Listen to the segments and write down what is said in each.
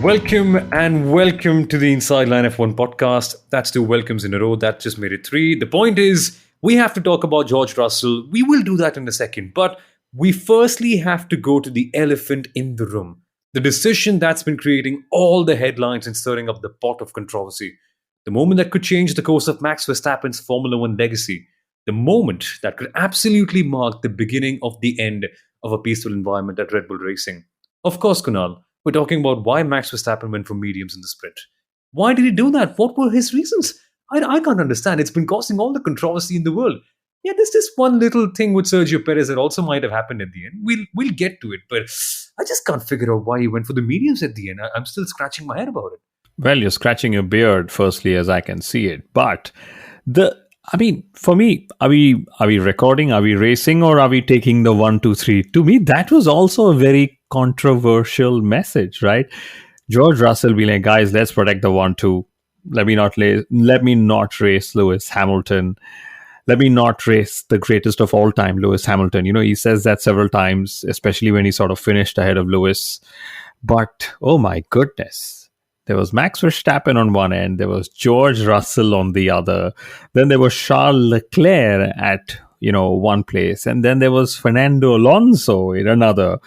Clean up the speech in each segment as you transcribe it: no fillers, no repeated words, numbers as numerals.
Welcome to the Inside Line F1 podcast. That's two welcomes in a row. That just made it three. The point is, we have to talk about George Russell. We will do that in a second. But we firstly have to go to the elephant in the room. The decision that's been creating all the headlines and stirring up the pot of controversy. The moment that could change the course of Max Verstappen's Formula One legacy. The moment that could absolutely mark the beginning of the end of a peaceful environment at Red Bull Racing. Of course, Kunal. We're talking about why Max Verstappen went for mediums in the sprint. Why did he do that? What were his reasons? I can't understand. It's been causing all the controversy in the world. Yeah, there's this one little thing with Sergio Perez that also might have happened at the end. We'll get to it, but I just can't figure out why he went for the mediums at the end. I'm still scratching my head about it. Well, you're scratching your beard, firstly, as I can see it. But for me, are we recording? Are we racing, or are we taking the 1, 2, 3? To me, that was also a very controversial message, right? George Russell being like, guys, let's protect the 1, 2. Let me not race Lewis Hamilton. Let me not race the greatest of all time, Lewis Hamilton. He says that several times, especially when he sort of finished ahead of Lewis. But, oh my goodness. There was Max Verstappen on one end. There was George Russell on the other. Then there was Charles Leclerc at, one place. And then there was Fernando Alonso in another.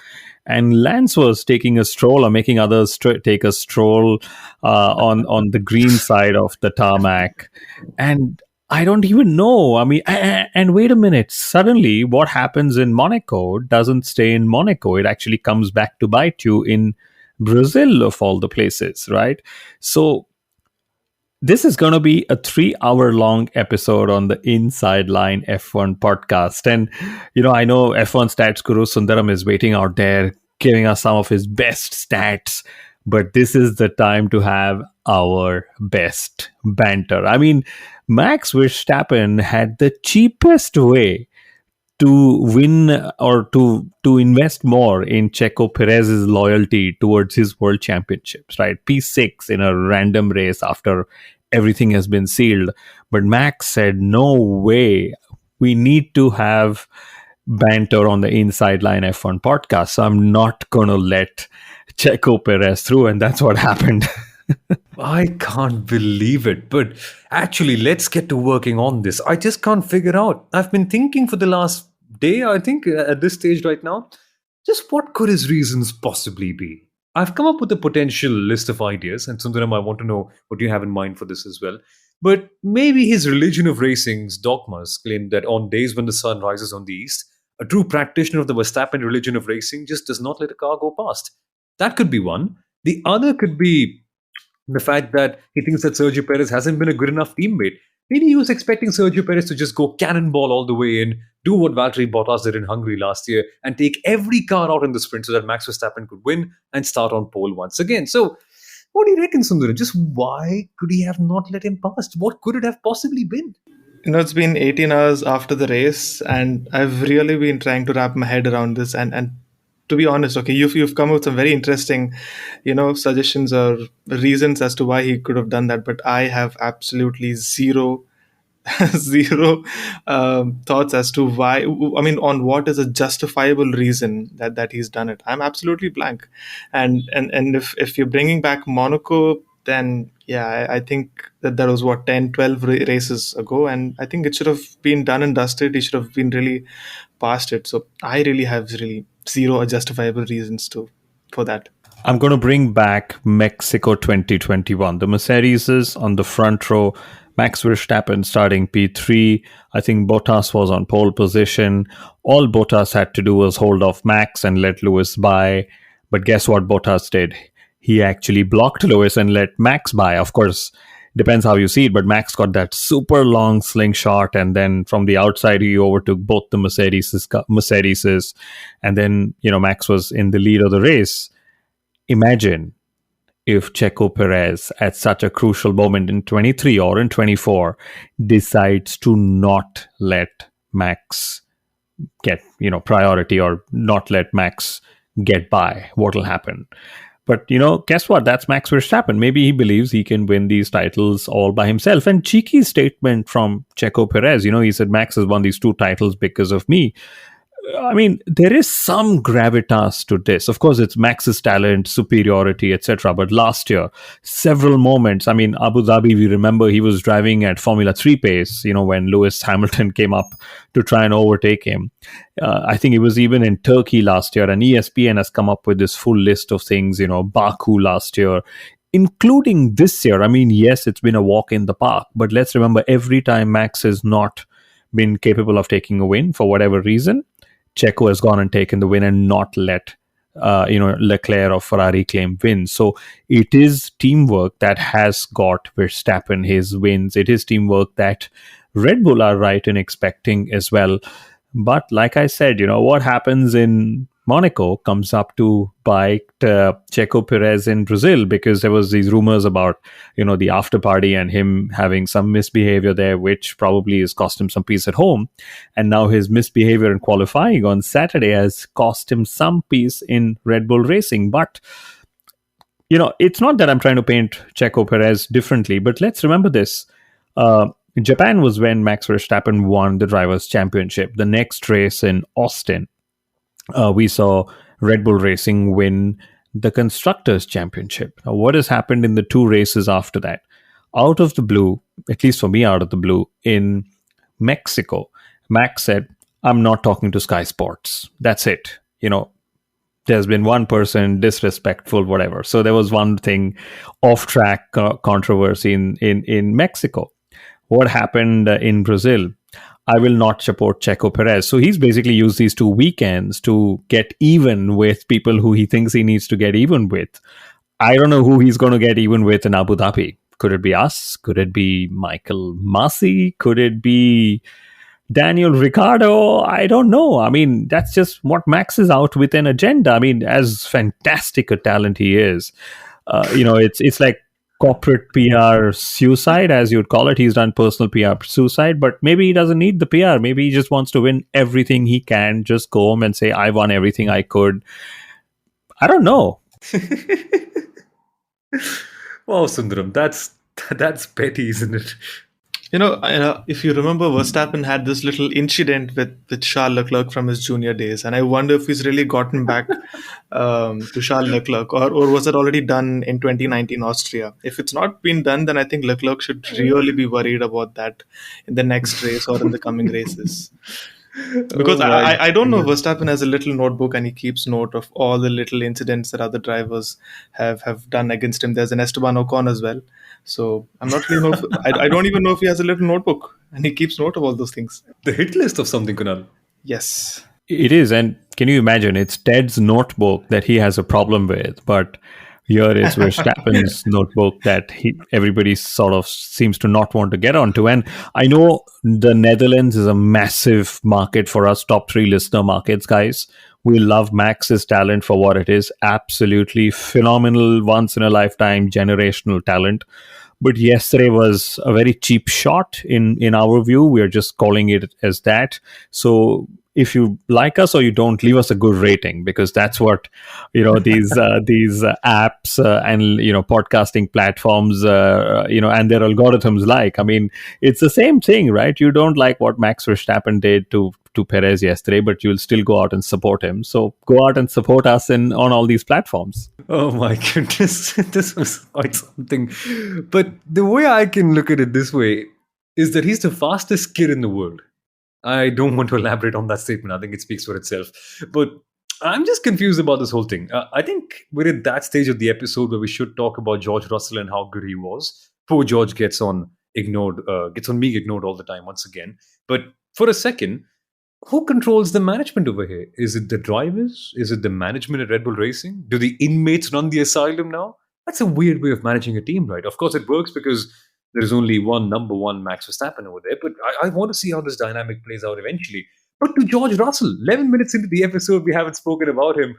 And Lance was taking a stroll or making others take a stroll on the green side of the tarmac. And I don't even know. And wait a minute. Suddenly, what happens in Monaco doesn't stay in Monaco. It actually comes back to bite you in Brazil, of all the places, right? So this is going to be a 3-hour long episode on the Inside Line F1 podcast. And, I know F1 stats guru Sundaram is waiting out there, giving us some of his best stats. But this is the time to have our best banter. Max Verstappen had the cheapest way to win or to invest more in Checo Perez's loyalty towards his world championships, right? P6 in a random race after everything has been sealed. But Max said, no way, we need to have banter on the Inside Line F1 podcast. So I'm not going to let Checo Perez through. And that's what happened. I can't believe it. But actually, let's get to working on this. I just can't figure out. I've been thinking for the last day, I think, at this stage right now, just what could his reasons possibly be? I've come up with a potential list of ideas, and Sundaram, I want to know what you have in mind for this as well. But maybe his religion of racing's dogmas claim that on days when the sun rises on the east, a true practitioner of the Verstappen religion of racing just does not let a car go past. That could be one. The other could be the fact that he thinks that Sergio Perez hasn't been a good enough teammate. Maybe he was expecting Sergio Perez to just go cannonball all the way in, do what Valtteri Bottas did in Hungary last year, and take every car out in the sprint so that Max Verstappen could win and start on pole once again. So, what do you reckon, Sundaram? Just why could he have not let him past? What could it have possibly been? It's been 18 hours after the race, and I've really been trying to wrap my head around this. And to be honest, okay, you've come up with some very interesting, suggestions or reasons as to why he could have done that. But I have absolutely zero thoughts as to why. On what is a justifiable reason that he's done it. I'm absolutely blank. And if you're bringing back Monaco, then yeah, I think that was 10, 12 races ago, and I think it should have been done and dusted. He should have been really past it. So I really have zero justifiable reasons for that. I'm going to bring back Mexico 2021. The Mercedes is on the front row. Max Verstappen starting P3. I think Bottas was on pole position. All Bottas had to do was hold off Max and let Lewis by. But guess what Bottas did? He actually blocked Lewis and let Max by. Of course, depends how you see it, but Max got that super long slingshot, and then from the outside he overtook both the Mercedeses, and then Max was in the lead of the race. Imagine if Checo Perez at such a crucial moment in 23 or in 24 decides to not let Max get priority or not let Max get by. What will happen? But, guess what? That's Max Verstappen. Maybe he believes he can win these titles all by himself. And cheeky statement from Checo Perez. He said, Max has won these 2 titles because of me. I mean, there is some gravitas to this. Of course, it's Max's talent, superiority, etc. But last year, several moments. I mean, Abu Dhabi, we remember he was driving at Formula 3 pace, when Lewis Hamilton came up to try and overtake him. I think it was even in Turkey last year, and ESPN has come up with this full list of things, Baku last year, including this year. I mean, yes, it's been a walk in the park, but let's remember every time Max has not been capable of taking a win for whatever reason, Checo has gone and taken the win and not let Leclerc or Ferrari claim wins. So it is teamwork that has got Verstappen his wins. It is teamwork that Red Bull are right in expecting as well. But like I said, what happens in Monaco comes up to bite Checo Perez in Brazil, because there was these rumors about the after party and him having some misbehavior there, which probably has cost him some peace at home. And now his misbehavior in qualifying on Saturday has cost him some peace in Red Bull Racing. But it's not that I'm trying to paint Checo Perez differently, but let's remember this. Japan was when Max Verstappen won the Drivers' Championship. The next race in Austin, we saw Red Bull Racing win the Constructors' Championship. Now, what has happened in the two races after that? Out of the blue, at least for me, out of the blue, in Mexico, Max said, I'm not talking to Sky Sports. That's it. There's been one person disrespectful, whatever. So there was one thing off-track controversy in Mexico. What happened in Brazil? I will not support Checo Perez. So he's basically used these 2 weekends to get even with people who he thinks he needs to get even with. I don't know who he's going to get even with in Abu Dhabi. Could it be us? Could it be Michael Masi? Could it be Daniel Ricciardo? I don't know. I mean, that's just what Max is out with an agenda. I mean, as fantastic a talent he is, it's like corporate PR suicide, as you'd call it. He's done personal PR suicide, but maybe he doesn't need the PR. Maybe he just wants to win everything he can, just go home and say, I won everything I could. I don't know. Wow, Sundaram, that's petty, isn't it? If you remember, Verstappen had this little incident with Charles Leclerc from his junior days, and I wonder if he's really gotten back to Charles Leclerc, or was it already done in 2019 Austria? If it's not been done, then I think Leclerc should really be worried about that in the next race or in the coming races. Because I don't know, Verstappen has a little notebook and he keeps note of all the little incidents that other drivers have done against him. There's an Esteban Ocon as well. So I'm not really know if, I don't even know if he has a little notebook and he keeps note of all those things. The hit list of something, Kunal. Yes. It is. And can you imagine? It's Ted's notebook that he has a problem with, but here is Verstappen's notebook that everybody sort of seems to not want to get onto. And I know the Netherlands is a massive market for us, top 3 listener markets, guys. We love Max's talent for what it is. Absolutely phenomenal, once in a lifetime, generational talent. But yesterday was a very cheap shot in our view. We're just calling it as that. So if you like us or you don't, leave us a good rating, because that's what these apps and podcasting platforms and their algorithms like. I mean, it's the same thing, right? You don't like what Max Verstappen did to Perez yesterday, but you'll still go out and support him. So go out and support us on all these platforms. Oh my goodness, this was quite something. But the way I can look at it this way is that he's the fastest kid in the world. I don't want to elaborate on that statement. I think it speaks for itself. But I'm just confused about this whole thing. I think we're at that stage of the episode where we should talk about George Russell and how good he was. Poor George gets on being ignored all the time once again. But for a second, who controls the management over here? Is it the drivers? Is it the management at Red Bull Racing? Do the inmates run the asylum now? That's a weird way of managing a team, right? Of course, it works because there is only one number one Max Verstappen over there. But I want to see how this dynamic plays out eventually. But to George Russell, 11 minutes into the episode, we haven't spoken about him.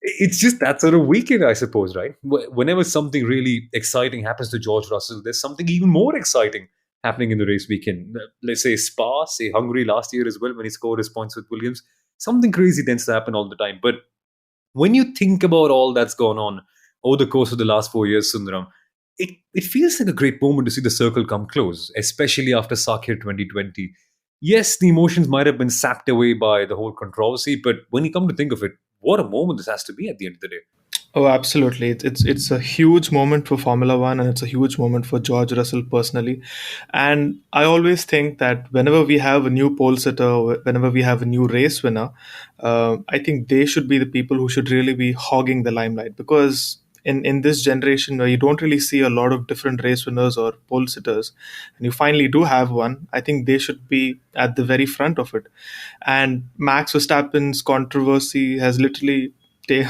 It's just that sort of weekend, I suppose, right? Whenever something really exciting happens to George Russell, there's something even more exciting happening in the race weekend. Let's say Spa, say Hungary last year as well, when he scored his points with Williams. Something crazy tends to happen all the time. But when you think about all that's gone on over the course of the last 4 years, Sundaram, it feels like a great moment to see the circle come close, especially after Sakir 2020. Yes, the emotions might have been sapped away by the whole controversy, but when you come to think of it, what a moment this has to be at the end of the day. Oh, absolutely. It's a huge moment for Formula One, and it's a huge moment for George Russell personally. And I always think that whenever we have a new pole sitter, or whenever we have a new race winner, I think they should be the people who should really be hogging the limelight, because in this generation where you don't really see a lot of different race winners or pole sitters, and you finally do have one, I think they should be at the very front of it. And Max Verstappen's controversy has literally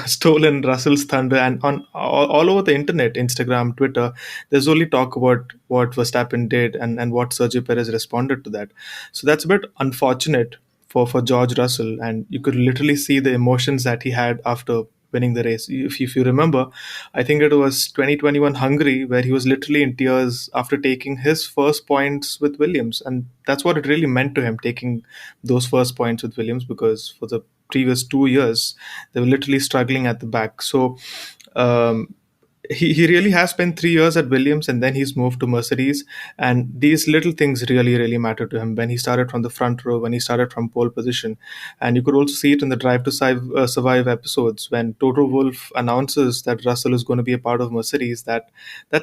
stolen Russell's thunder, and on all over the internet, Instagram, Twitter, there's only talk about what Verstappen did, and what Sergio Perez responded to that. So that's a bit unfortunate for George Russell, and you could literally see the emotions that he had after winning the race. If you remember, I think it was 2021 Hungary where he was literally in tears after taking his first points with Williams, and that's what it really meant to him, taking those first points with Williams, because for the previous 2 years they were literally struggling at the back. So um, he really has spent 3 years at Williams, and then he's moved to Mercedes. And these little things really, really matter to him, when he started from the front row, when he started from pole position. And you could also see it in the Drive to Survive episodes, when Toto Wolff announces that Russell is going to be a part of Mercedes. That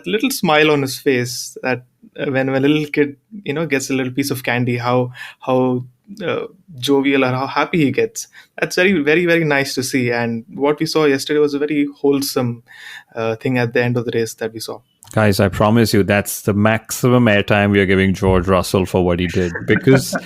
little smile on his face, that when a little kid gets a little piece of candy, how uh, jovial or how happy he gets. That's very, very, very nice to see. And what we saw yesterday was a very wholesome thing at the end of the race that we saw. Guys, I promise you that's the maximum airtime we are giving George Russell for what he did. Because,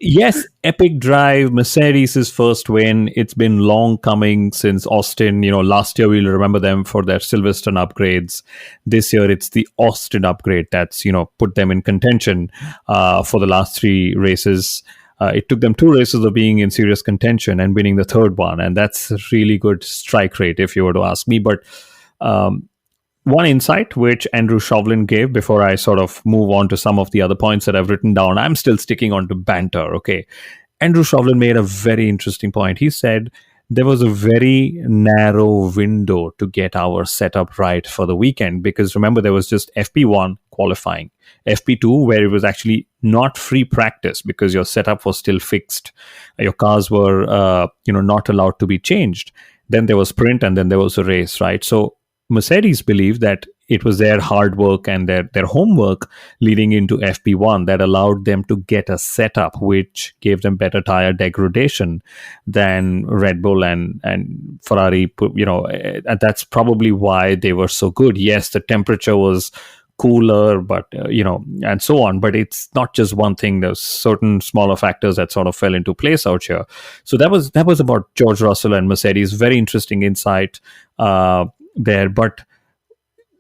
yes, epic drive, Mercedes' first win. It's been long coming since Austin. Last year we'll remember them for their Silverstone upgrades. This year it's the Austin upgrade that's, put them in contention for the last three races. It took them two races of being in serious contention and winning the third one. And that's a really good strike rate, if you were to ask me. But one insight which Andrew Shovlin gave before I sort of move on to some of the other points that I've written down, I'm still sticking on to banter, okay? Andrew Shovlin made a very interesting point. He said there was a very narrow window to get our setup right for the weekend, because remember, there was just FP1 qualifying, FP2, where it was actually not free practice because your setup was still fixed. Your cars were, not allowed to be changed. Then there was sprint, and then there was a race, right? So Mercedes believed that it was their hard work and their homework leading into FP1 that allowed them to get a setup which gave them better tire degradation than Red Bull and Ferrari. And that's probably why they were so good. Yes, the temperature was cooler, but and so on. But it's not just one thing. There's certain smaller factors that sort of fell into place out here. So that was about George Russell and Mercedes. Very interesting insight there. But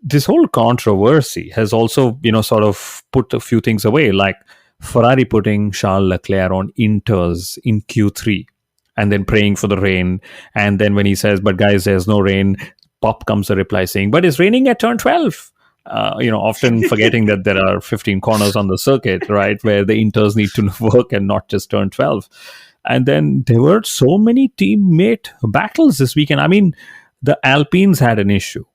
this whole controversy has also, sort of put a few things away, like Ferrari putting Charles Leclerc on inters in Q3 and then praying for the rain. And then when he says, but guys, there's no rain, pop comes a reply saying, but it's raining at turn 12. Often forgetting that there are 15 corners on the circuit, right, where the inters need to work and not just turn 12. And then there were so many teammate battles this weekend. I mean, the Alpines had an issue.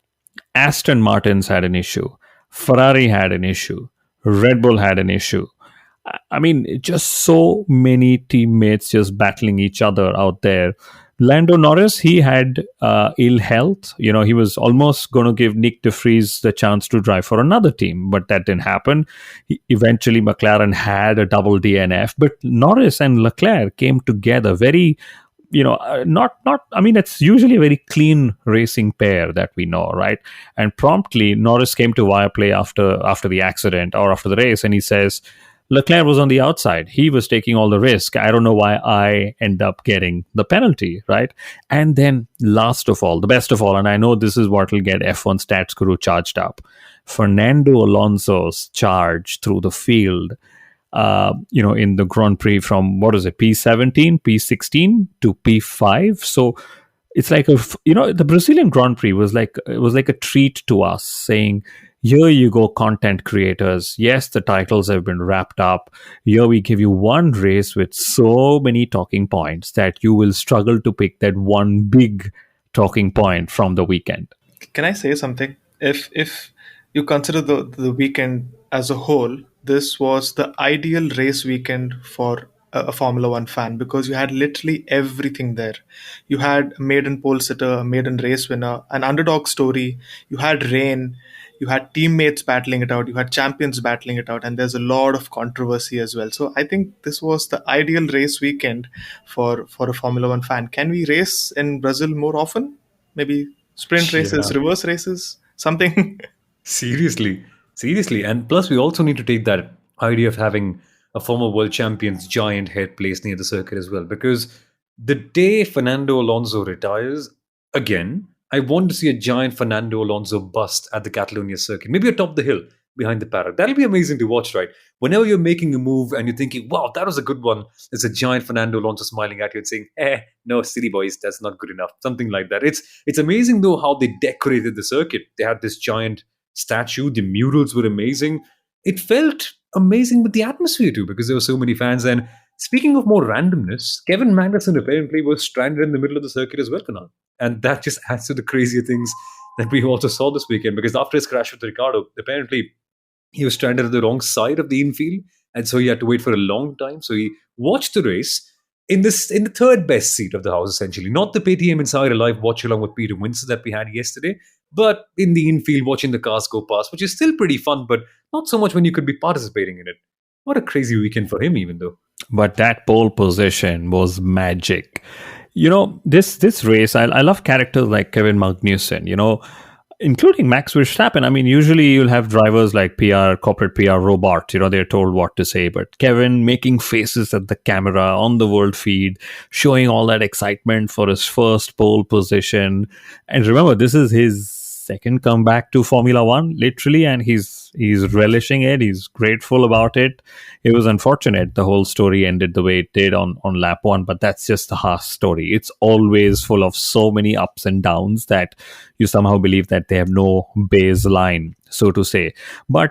Aston Martins had an issue. Ferrari had an issue. Red Bull had an issue. I mean, just so many teammates just battling each other out there. Lando Norris, he had ill health. He was almost going to give Nick de Vries the chance to drive for another team, but that didn't happen. Eventually, McLaren had a double DNF, but Norris and Leclerc came together very, I mean, it's usually a very clean racing pair that we know, right? And promptly, Norris came to Viaplay after the accident or after the race, and he says, Leclerc was on the outside. He was taking all the risk. I don't know why I end up getting the penalty, right? And then last of all, the best of all, and I know this is what will get F1 Stats Guru charged up, Fernando Alonso's charge through the field, in the Grand Prix from, what is it, P17, P16 to P5. So it's like the Brazilian Grand Prix was like a treat to us, saying, here you go, content creators. Yes, the titles have been wrapped up. Here we give you one race with so many talking points that you will struggle to pick that one big talking point from the weekend. Can I say something? If you consider the weekend as a whole, this was the ideal race weekend for a Formula One fan because you had literally everything there. You had a maiden pole sitter, a maiden race winner, an underdog story, you had rain, you had teammates battling it out, you had champions battling it out, and there's a lot of controversy as well. So I think this was the ideal race weekend for a Formula One fan. Can we race in Brazil more often? Maybe sprint Yeah. races, reverse races, something. Seriously, seriously. And plus, we also need to take that idea of having a former world champion's giant head placed near the circuit as well. Because the day Fernando Alonso retires, again, I want to see a giant Fernando Alonso bust at the Catalonia circuit, maybe atop the hill behind the paddock. That'll be amazing to watch, right? Whenever you're making a move and you're thinking, wow, that was a good one, there's a giant Fernando Alonso smiling at you and saying, no, silly boys, that's not good enough. Something like that. It's amazing, though, how they decorated the circuit. They had this giant statue. The murals were amazing. It felt amazing with the atmosphere too, because there were so many fans. And speaking of more randomness, Kevin Magnussen apparently was stranded in the middle of the circuit as well, Kunal. And that just adds to the crazier things that we also saw this weekend. Because after his crash with Ricardo, apparently he was stranded at the wrong side of the infield, and so he had to wait for a long time. So he watched the race in the third best seat of the house, essentially. Not the PTM Insider Live watch along with Peter Winston that we had yesterday, but in the infield watching the cars go past, which is still pretty fun, but not so much when you could be participating in it. What a crazy weekend for him, even though. But that pole position was magic. This race, I love characters like Kevin Magnussen, including Max Verstappen. I mean, usually you'll have drivers like PR, corporate PR robots, they're told what to say. But Kevin making faces at the camera on the world feed, showing all that excitement for his first pole position. And remember, this is his second comeback to Formula One, literally, and he's relishing it. He's grateful about it. It was unfortunate the whole story ended the way it did on lap one, but that's just the half story. It's always full of so many ups and downs that you somehow believe that they have no baseline, so to say. But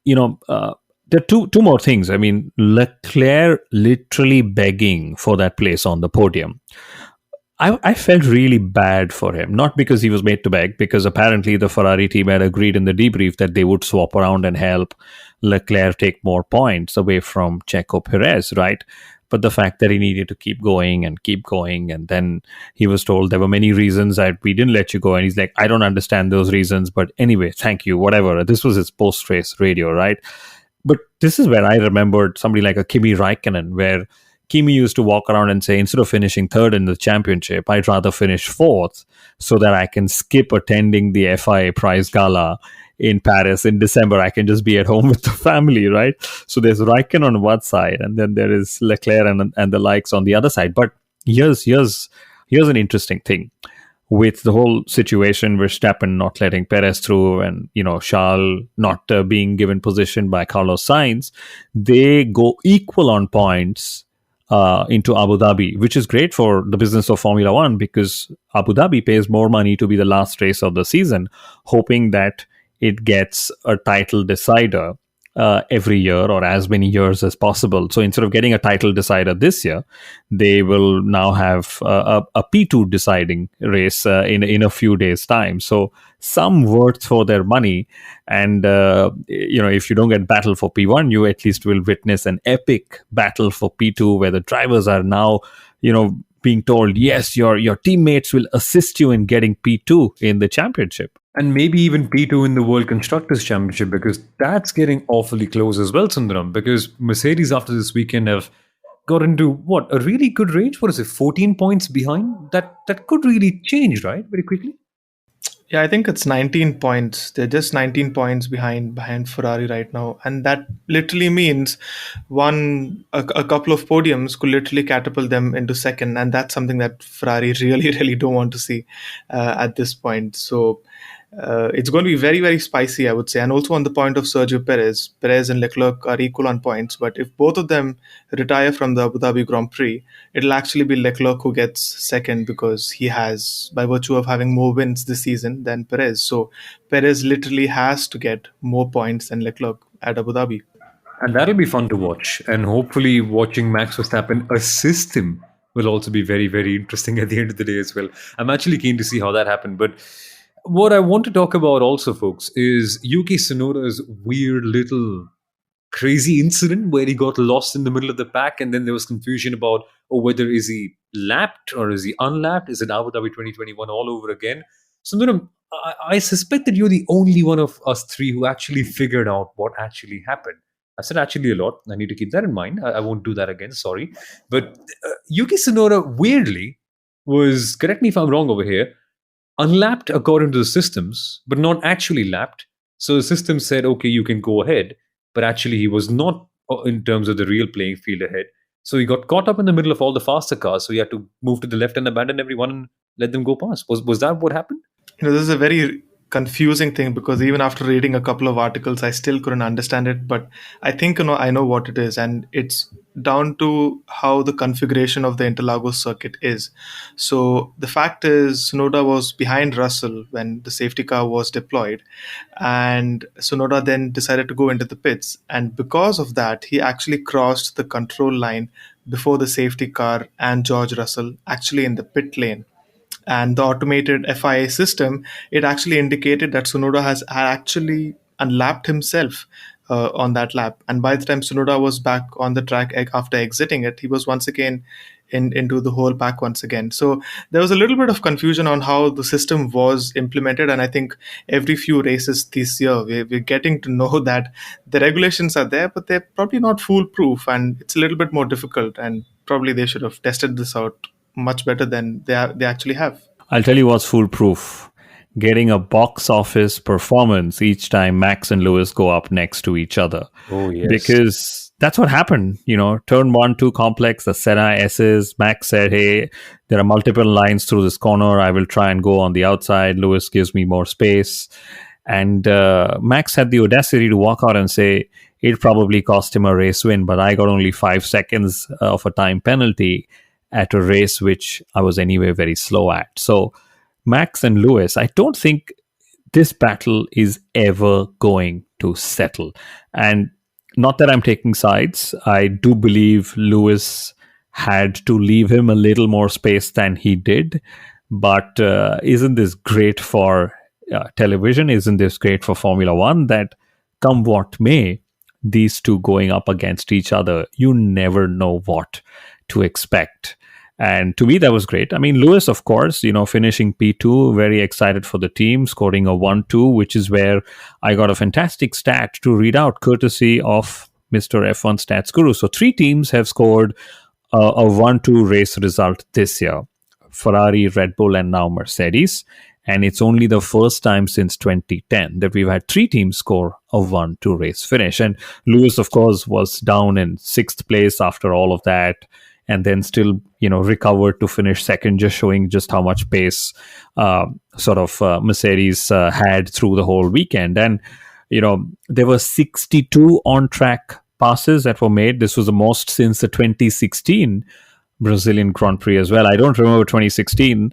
there are two more things. I mean, Leclerc literally begging for that place on the podium. I felt really bad for him, not because he was made to beg, because apparently the Ferrari team had agreed in the debrief that they would swap around and help Leclerc take more points away from Checo Perez, right? But the fact that he needed to keep going, and then he was told there were many reasons that we didn't let you go, and he's like, I don't understand those reasons, but anyway, thank you, whatever. This was his post-race radio, right? But this is where I remembered somebody like a Kimi Raikkonen, where Kimi used to walk around and say, instead of finishing third in the championship, I'd rather finish fourth so that I can skip attending the FIA prize gala in Paris in December. I can just be at home with the family, right? So there's Raikkonen on one side, and then there is Leclerc and the likes on the other side. But here's an interesting thing with the whole situation, Verstappen not letting Perez through, and Charles not being given position by Carlos Sainz. They go equal on points into Abu Dhabi, which is great for the business of Formula One, because Abu Dhabi pays more money to be the last race of the season, hoping that it gets a title decider every year, or as many years as possible. So instead of getting a title decider this year, they will now have a P2 deciding race in a few days' time. So some worth for their money. And if you don't get battle for P1, you at least will witness an epic battle for P2, where the drivers are now being told, yes, your teammates will assist you in getting P2 in the championship. And maybe even P2 in the World Constructors' Championship, because that's getting awfully close as well, Sundaram. Because Mercedes, after this weekend, have got into what, a really good range. What is it, 14 points behind? That could really change, right? Very quickly. Yeah, I think it's 19 points. They're just 19 points behind Ferrari right now, and that literally means a couple of podiums could literally catapult them into second, and that's something that Ferrari really really don't want to see at this point. So it's going to be very, very spicy, I would say. And also on the point of Sergio Perez and Leclerc are equal on points. But if both of them retire from the Abu Dhabi Grand Prix, it'll actually be Leclerc who gets second, because he has, by virtue of having more wins this season than Perez. So Perez literally has to get more points than Leclerc at Abu Dhabi. And that'll be fun to watch. And hopefully, watching Max Verstappen assist him will also be very, very interesting at the end of the day as well. I'm actually keen to see how that happened. But What I want to talk about also, folks, is Yuki Tsunoda's weird little crazy incident where he got lost in the middle of the pack, and then there was confusion about, oh, whether is he lapped or is he unlapped? Is it Abu Dhabi 2021 all over again? So, I suspect that you're the only one of us three who actually figured out what actually happened. I said actually a lot. I need to keep that in mind. I won't do that again. Sorry. But Yuki Tsunoda, weirdly, was, correct me if I'm wrong over here, unlapped according to the systems, but not actually lapped. So the system said, okay, you can go ahead, but actually he was not in terms of the real playing field ahead. So he got caught up in the middle of all the faster cars. So he had to move to the left and abandon everyone and let them go past. Was that what happened? This is a very confusing thing, because even after reading a couple of articles, I still couldn't understand it. But I think I know what it is, and it's down to how the configuration of the Interlagos circuit is. So the fact is, Sonoda was behind Russell when the safety car was deployed, and Sonoda then decided to go into the pits, and because of that, he actually crossed the control line before the safety car and George Russell actually in the pit lane. And the automated FIA system, it actually indicated that Sunoda has had actually unlapped himself on that lap. And by the time Sunoda was back on the track after exiting it, he was once again into the whole pack once again. So there was a little bit of confusion on how the system was implemented. And I think every few races this year, we're getting to know that the regulations are there, but they're probably not foolproof. And it's a little bit more difficult. And probably they should have tested this out much better than they actually have. I'll tell you what's foolproof. Getting a box office performance each time Max and Lewis go up next to each other. Oh, yes. Because that's what happened. Turn 1, 2 complex, the Senna S's. Max said, hey, there are multiple lines through this corner. I will try and go on the outside. Lewis gives me more space. And Max had the audacity to walk out and say, it probably cost him a race win, but I got only 5 seconds of a time penalty at a race which I was anyway very slow at. So Max and Lewis, I don't think this battle is ever going to settle. And not that I'm taking sides, I do believe Lewis had to leave him a little more space than he did. But isn't this great for television? Isn't this great for Formula One that come what may, these two going up against each other, you never know what to expect. And to me, that was great. I mean, Lewis, of course, finishing P2, very excited for the team, scoring a 1-2, which is where I got a fantastic stat to read out, courtesy of Mr. F1 Stats Guru. So 3 teams have scored a 1-2 race result this year: Ferrari, Red Bull, and now Mercedes. And it's only the first time since 2010 that we've had 3 teams score a 1-2 race finish. And Lewis, of course, was down in 6th place after all of that, and then still, recovered to finish second, just showing just how much pace Mercedes had through the whole weekend. And, there were 62 on-track passes that were made. This was the most since the 2016 Brazilian Grand Prix as well. I don't remember 2016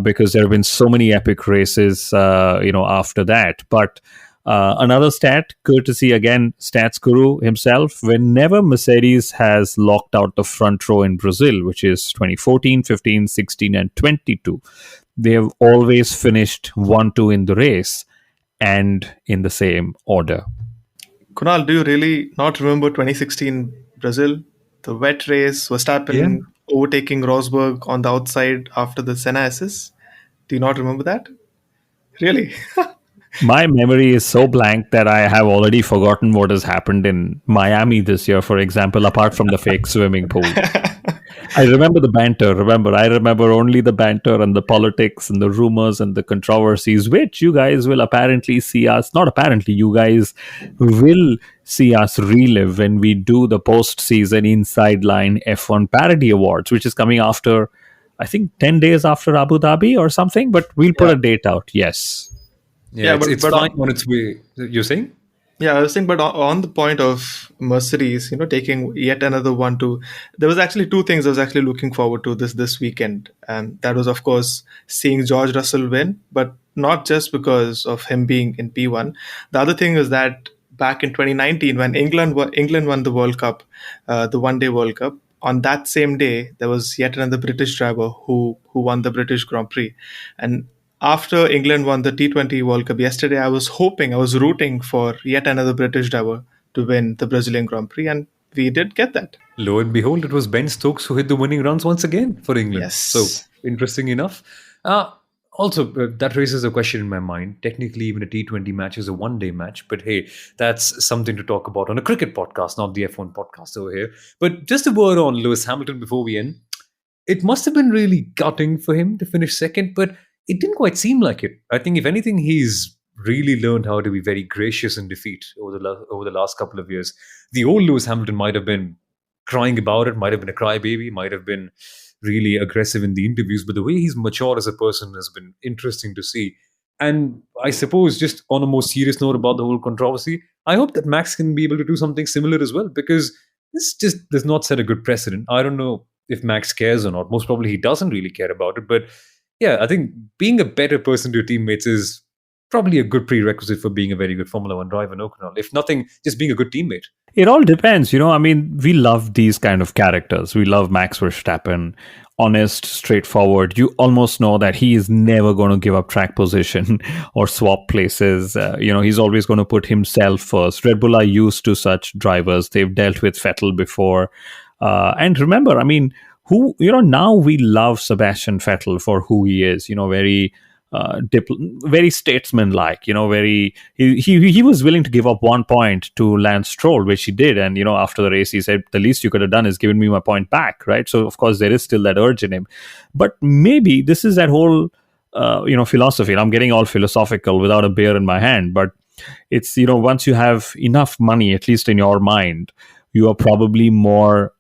because there have been so many epic races, after that. But another stat, courtesy again, Stats Guru himself, whenever Mercedes has locked out the front row in Brazil, which is 2014, 15, 16, and 22, they have always finished 1-2 in the race and in the same order. Kunal, do you really not remember 2016 Brazil? The wet race, Verstappen overtaking Rosberg on the outside after the Senna SS? Do you not remember that? Really? My memory is so blank that I have already forgotten what has happened in Miami this year, for example, apart from the fake swimming pool. I remember the banter. I remember only the banter and the politics and the rumors and the controversies, which you guys will apparently see us, not apparently, you guys will see us relive when we do the post-season Inside Line F1 Parody Awards, which is coming after, I think, 10 days after Abu Dhabi or something, but we'll put a date out, yes. Yeah, it's fine on its way. You're saying? Yeah, I was saying, but on the point of Mercedes, taking yet another 1-2, there was actually 2 things I was actually looking forward to this weekend. And that was, of course, seeing George Russell win, but not just because of him being in P1. The other thing is that back in 2019, when England won the World Cup, the one-day World Cup, on that same day, there was yet another British driver who won the British Grand Prix. And After England won the T20 World Cup yesterday, I was rooting for yet another British driver to win the Brazilian Grand Prix, and we did get that. Lo and behold, it was Ben Stokes who hit the winning runs once again for England. So, Yes. interesting enough. Uh, also, that raises a question in my mind. Technically, even a T20 match is a one-day match, but hey, that's something to talk about on a cricket podcast, not the F1 podcast over here. But just a word on Lewis Hamilton before we end. It must have been really gutting for him to finish second, but it didn't quite seem like it. I think, if anything, he's really learned how to be very gracious in defeat over the last couple of years. The old Lewis Hamilton might have been crying about it, might have been a crybaby, might have been really aggressive in the interviews, but the way he's matured as a person has been interesting to see. And I suppose, just on a more serious note about the whole controversy, I hope that Max can be able to do something similar as well, because this just does not set a good precedent. I don't know if Max cares or not. Most probably he doesn't really care about it. But yeah, I think being a better person to your teammates is probably a good prerequisite for being a very good Formula One driver, no, Kunal. If nothing, just being a good teammate. It all depends, I mean, we love these kind of characters. We love Max Verstappen, honest, straightforward. You almost know that he is never going to give up track position or swap places. He's always going to put himself first. Red Bull are used to such drivers. They've dealt with Vettel before. And remember, I mean, now we love Sebastian Vettel for who he is, very very statesman-like, very he was willing to give up 1 point to Lance Stroll, which he did, and after the race he said the least you could have done is given me my point back, right? So of course there is still that urge in him, but maybe this is that whole philosophy. And I'm getting all philosophical without a beer in my hand, but it's once you have enough money, at least in your mind, you are probably more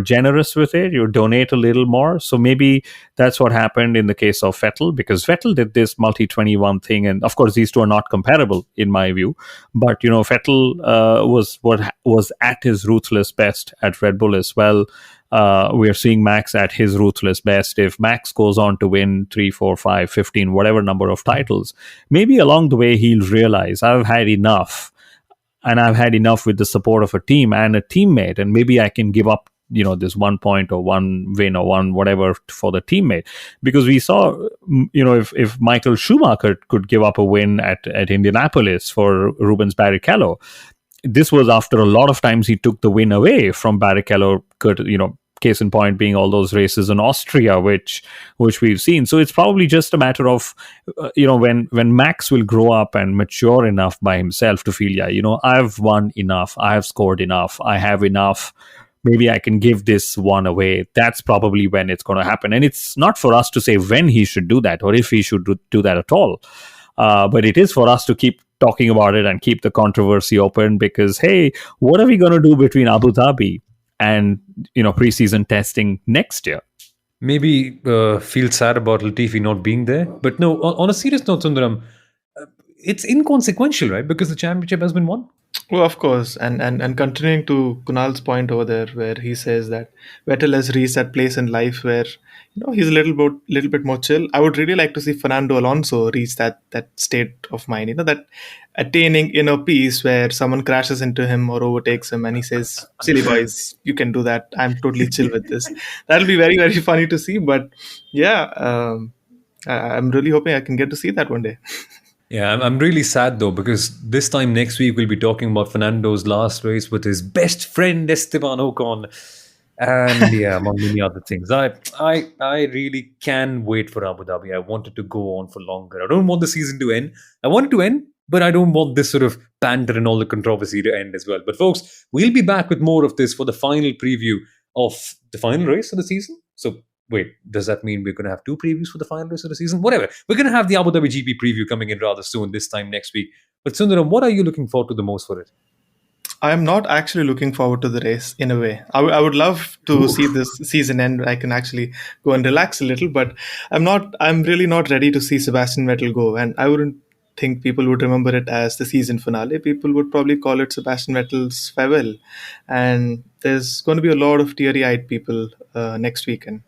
generous with it. You donate a little more. So maybe that's what happened in the case of Vettel, because Vettel did this multi-21 thing, and of course these two are not comparable in my view, but Vettel was at his ruthless best at Red Bull as well. We are seeing Max at his ruthless best. If Max goes on to win 3, 4, 5, 15, whatever number of titles, maybe along the way he'll realize I've had enough, and I've had enough with the support of a team and a teammate, and maybe I can give up this 1 point or one win or one whatever for the teammate. Because we saw if Michael Schumacher could give up a win at Indianapolis for Rubens Barrichello, this was after a lot of times he took the win away from Barrichello. Case in point being all those races in Austria, which we've seen. So it's probably just a matter of, when Max will grow up and mature enough by himself to feel, I've won enough, I have scored enough, I have enough. Maybe I can give this one away. That's probably when it's going to happen. And it's not for us to say when he should do that or if he should do that at all. But it is for us to keep talking about it and keep the controversy open, because, hey, what are we going to do between Abu Dhabi and preseason testing next year? Maybe feel sad about Latifi not being there. But no, on a serious note, Sundaram, it's inconsequential, right? Because the championship has been won. Well, of course, and continuing to Kunal's point over there, where he says that Vettel has reached that place in life where he's a little bit more chill. I would really like to see Fernando Alonso reach that state of mind, that attaining inner peace where someone crashes into him or overtakes him, and he says, "Silly boys, you can do that. I'm totally chill with this." That'll be very, very funny to see. But yeah, I'm really hoping I can get to see that one day. Yeah, I'm really sad though, because this time next week we'll be talking about Fernando's last race with his best friend Esteban Ocon, and yeah, among many other things. I really can wait for Abu Dhabi. I want it to go on for longer. I don't want the season to end. I want it to end, but I don't want this sort of banter and all the controversy to end as well. But folks, we'll be back with more of this for the final preview of the final race of the season. So wait, does that mean we're going to have 2 previews for the final race of the season? Whatever. We're going to have the Abu Dhabi GP preview coming in rather soon, this time next week. But Sundaram, what are you looking forward to the most for it? I'm not actually looking forward to the race in a way. I would love to see this season end. I can actually go and relax a little, but I'm really not ready to see Sebastian Vettel go. And I wouldn't think people would remember it as the season finale. People would probably call it Sebastian Vettel's farewell. And there's going to be a lot of teary-eyed people next weekend.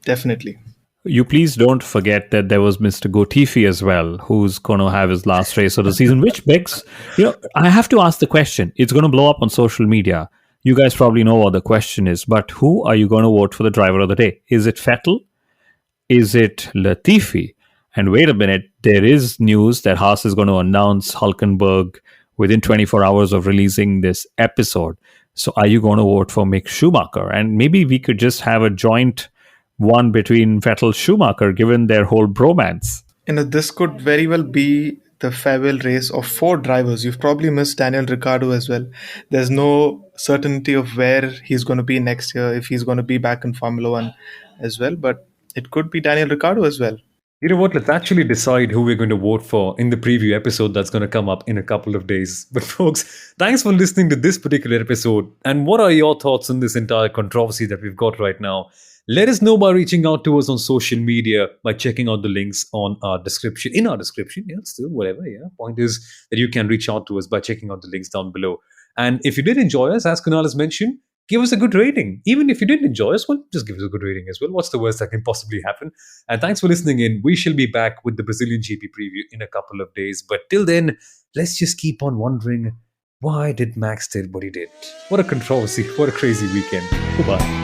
Definitely. You please don't forget that there was Mr. Gotifi as well, who's going to have his last race of the season, which begs, I have to ask the question. It's going to blow up on social media. You guys probably know what the question is, but who are you going to vote for the driver of the day? Is it Vettel? Is it Latifi? And wait a minute, there is news that Haas is going to announce Hulkenberg within 24 hours of releasing this episode. So are you going to vote for Mick Schumacher? And maybe we could just have a joint one between Vettel Schumacher, given their whole bromance. This could very well be the farewell race of four drivers. You've probably missed Daniel Ricciardo as well. There's no certainty of where he's going to be next year, if he's going to be back in Formula One as well. But it could be Daniel Ricciardo as well. You know what? Let's actually decide who we're going to vote for in the preview episode that's going to come up in a couple of days. But, folks, thanks for listening to this particular episode. And what are your thoughts on this entire controversy that we've got right now? Let us know by reaching out to us on social media, by checking out the links on our description, in our description. Yeah, still, whatever. Yeah. Point is that you can reach out to us by checking out the links down below. And if you did enjoy us, as Kunal has mentioned, give us a good rating. Even if you didn't enjoy us, well, just give us a good rating as well. What's the worst that can possibly happen? And thanks for listening in. We shall be back with the Brazilian GP preview in a couple of days. But till then, let's just keep on wondering, why did Max did what he did? What a controversy. What a crazy weekend. Goodbye.